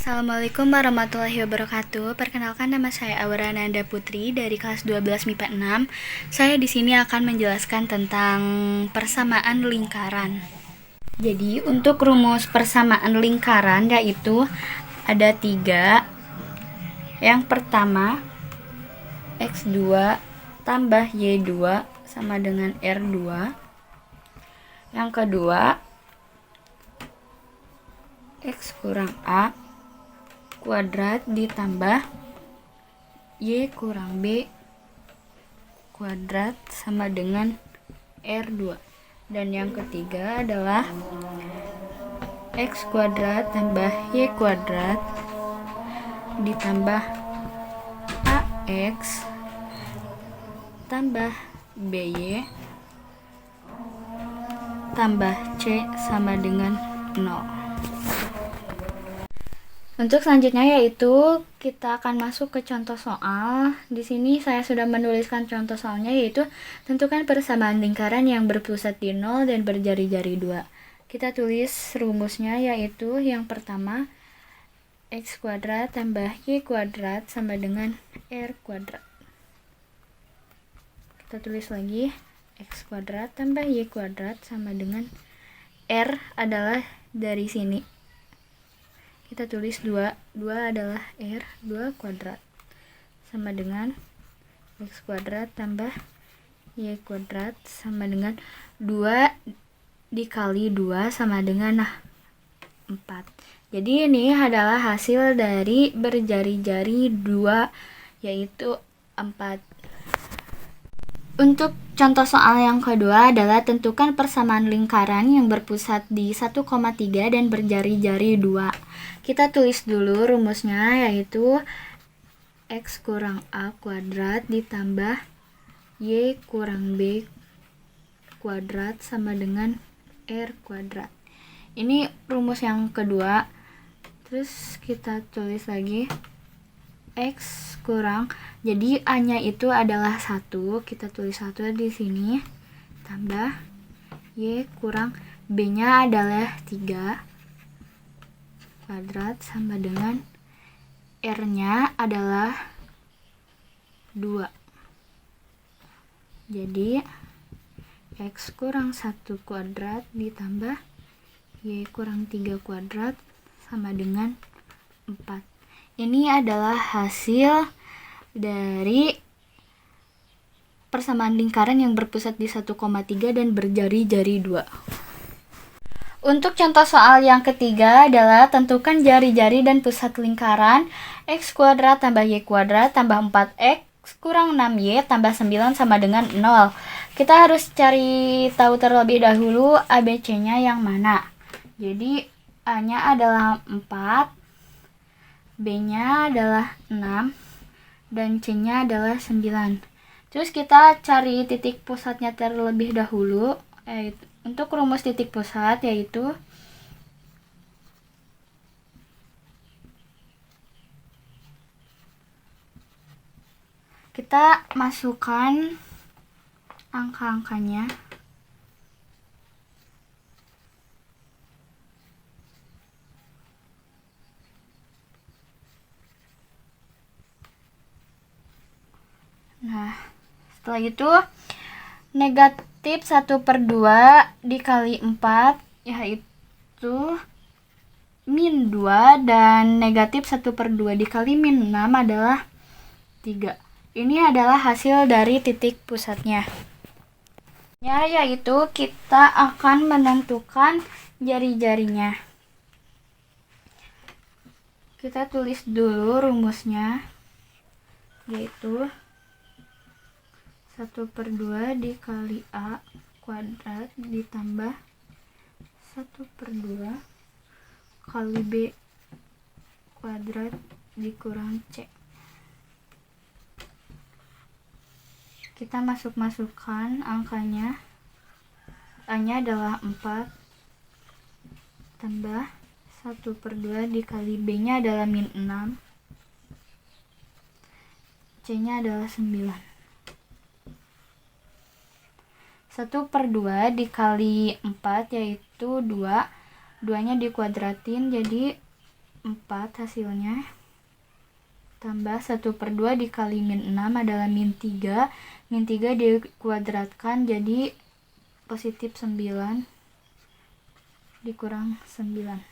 Assalamualaikum warahmatullahi wabarakatuh. Perkenalkan, nama saya Aura Nanda Putri dari kelas 12 MIPA 6. Saya di sini akan menjelaskan tentang persamaan lingkaran. Jadi, untuk rumus persamaan lingkaran yaitu ada 3. Yang pertama, X2 tambah Y2 sama dengan R2. Yang kedua, X kurang A kuadrat ditambah Y kurang B kuadrat sama dengan R2. Dan yang ketiga adalah X kuadrat tambah Y kuadrat ditambah AX tambah BY tambah C sama dengan 0. Untuk selanjutnya yaitu kita akan masuk ke contoh soal. Di sini saya sudah menuliskan contoh soalnya, yaitu tentukan persamaan lingkaran yang berpusat di 0 dan berjari-jari 2. Kita tulis rumusnya, yaitu yang pertama X kuadrat tambah Y kuadrat sama dengan R kuadrat. Kita tulis lagi X kuadrat tambah Y kuadrat sama dengan R adalah dari sini. Kita tulis 2 adalah R, 2 kuadrat sama dengan X kuadrat tambah Y kuadrat sama dengan 2 dikali 2 sama dengan 4. Jadi ini adalah hasil dari berjari-jari 2, yaitu 4. Untuk contoh soal yang kedua adalah tentukan persamaan lingkaran yang berpusat di 1,3 dan berjari-jari 2. Kita tulis dulu rumusnya, yaitu X kurang A kuadrat ditambah Y kurang B kuadrat sama dengan R kuadrat. Ini rumus yang kedua. Terus kita tulis lagi X kurang, jadi A-nya itu adalah 1, kita tulis 1 di sini, tambah Y kurang B-nya adalah 3 kuadrat sama dengan R-nya adalah 2. Jadi X kurang 1 kuadrat ditambah Y kurang 3 kuadrat sama dengan 4. Ini adalah hasil dari persamaan lingkaran yang berpusat di 1,3 dan berjari-jari 2. Untuk contoh soal yang ketiga adalah tentukan jari-jari dan pusat lingkaran X kuadrat tambah Y kuadrat tambah 4X kurang 6Y tambah 9 sama dengan 0. Kita harus cari tahu terlebih dahulu ABC-nya yang mana. Jadi A-nya adalah 4, B-nya adalah 6, dan C-nya adalah 9. Terus kita cari titik pusatnya terlebih dahulu. Untuk rumus titik pusat yaitu kita masukkan angka-angkanya. Nah, setelah itu negatif 1/2 dikali 4 yaitu min 2, dan negatif 1/2 dikali min 6 adalah 3. Ini adalah hasil dari titik pusatnya. Yaitu kita akan menentukan jari-jarinya. Kita tulis dulu rumusnya, yaitu 1/2 dikali A kuadrat ditambah 1/2 kali B kuadrat dikurang C. Kita masukkan angkanya. A-nya adalah 4 tambah 1/2 dikali B-nya adalah min 6, C-nya adalah 9. 1/2 dikali 4 yaitu 2. 2-nya dikuadratin jadi 4 hasilnya. Tambah 1/2 dikali min 6 adalah min 3. Min 3 dikuadratkan jadi positif 9 dikurang 9.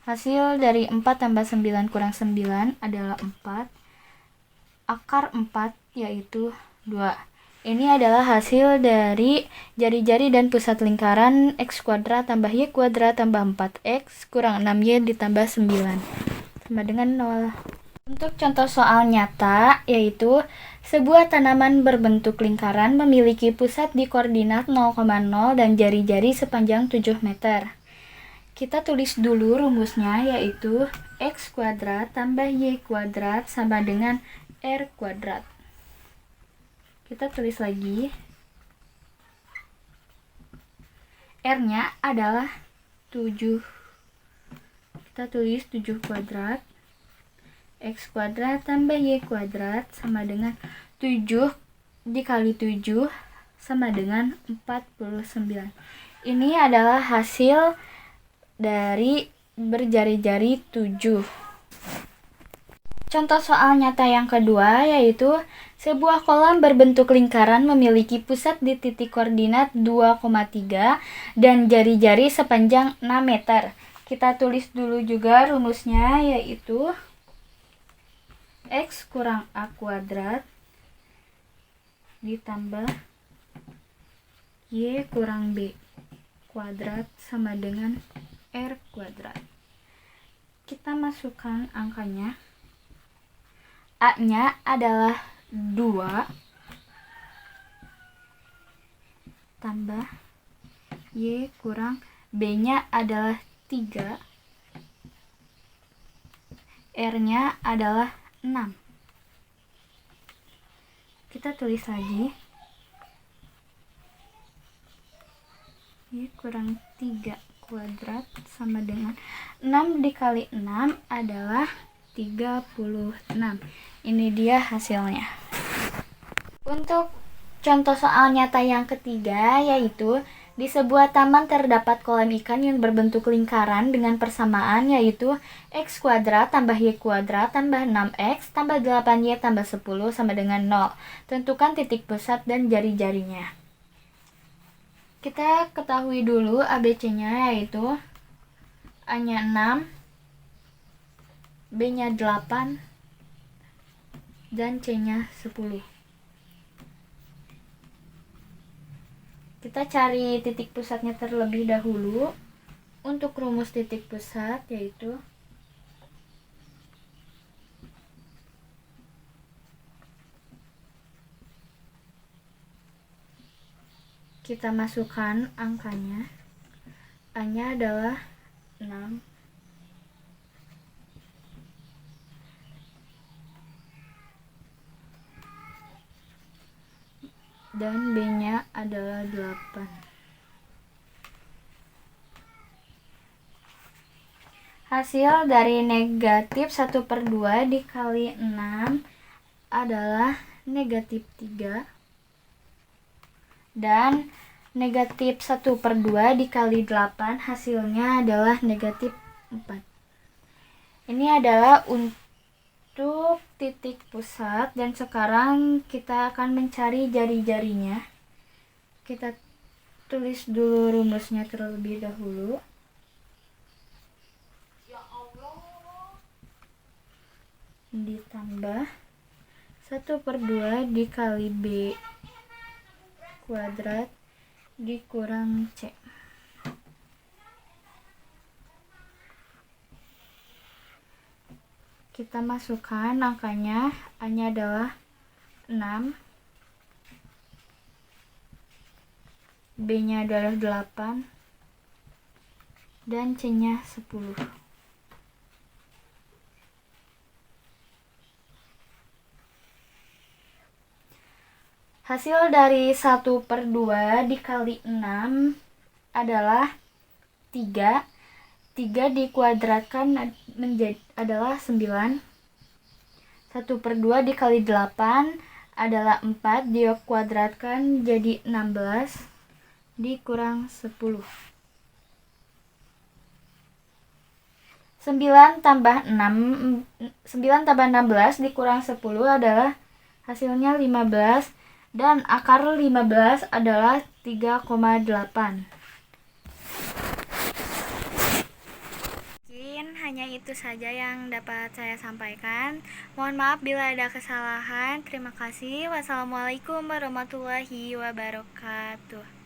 Hasil dari 4 tambah 9 kurang 9 adalah 4. Akar 4 yaitu 2. Ini adalah hasil dari jari-jari dan pusat lingkaran x kuadrat tambah y kuadrat tambah 4x kurang 6y ditambah 9 sama dengan 0. Untuk contoh soal nyata, yaitu sebuah tanaman berbentuk lingkaran memiliki pusat di koordinat 0,0 dan jari-jari sepanjang 7 meter. Kita tulis dulu rumusnya, yaitu x kuadrat tambah y kuadrat sama dengan r kuadrat. Kita tulis lagi. R-nya adalah 7. Kita tulis 7 kuadrat. X kuadrat tambah y kuadrat sama dengan 7 dikali 7 sama dengan 49. Ini adalah hasil dari berjari-jari 7. Contoh soal nyata yang kedua yaitu sebuah kolam berbentuk lingkaran memiliki pusat di titik koordinat 2,3 dan jari-jari sepanjang 6 meter. Kita tulis dulu juga rumusnya, yaitu x kurang a kuadrat ditambah y kurang b kuadrat sama dengan r kuadrat. Kita masukkan angkanya. A-nya adalah 2 tambah y kurang b-nya adalah 3, r-nya adalah 6. Kita tulis lagi. Y kurang 3 kuadrat sama dengan 6 dikali 6 adalah 36. Ini dia hasilnya. Untuk contoh soal nyata yang ketiga, yaitu di sebuah taman terdapat kolam ikan yang berbentuk lingkaran dengan persamaan, yaitu x kuadrat tambah y kuadrat tambah 6x tambah 8y tambah 10 sama dengan 0. Tentukan titik pusat dan jari-jarinya. Kita ketahui dulu ABC-nya, yaitu A-nya 6, B-nya 8, dan C-nya 10. Kita cari titik pusatnya terlebih dahulu. Untuk rumus titik pusat yaitu kita masukkan angkanya. A-nya adalah 6, dan B-nya adalah 8. Hasil dari negatif 1/2 dikali 6 adalah negatif 3. Dan negatif 1/2 dikali 8 hasilnya adalah negatif 4. Ini adalah untuk titik pusat, dan sekarang kita akan mencari jari-jarinya. Kita tulis dulu rumusnya terlebih dahulu. Ditambah 1/2 dikali b kuadrat dikurang c. Kita masukkan angkanya. A-nya adalah 6, B-nya adalah 8, dan C-nya 10. Hasil dari 1/2 dikali 6 adalah 3. 3 dikuadratkan adalah 9. 1/2 dikali 8 adalah 4. Dikuadratkan jadi 16 dikurang 10. 9 tambah 6, 9 tambah 16 dikurang 10 adalah hasilnya 15, dan akar 15 adalah 3,8. Mungkin hanya itu saja yang dapat saya sampaikan. Mohon maaf bila ada kesalahan. Terima kasih. Wassalamualaikum warahmatullahi wabarakatuh.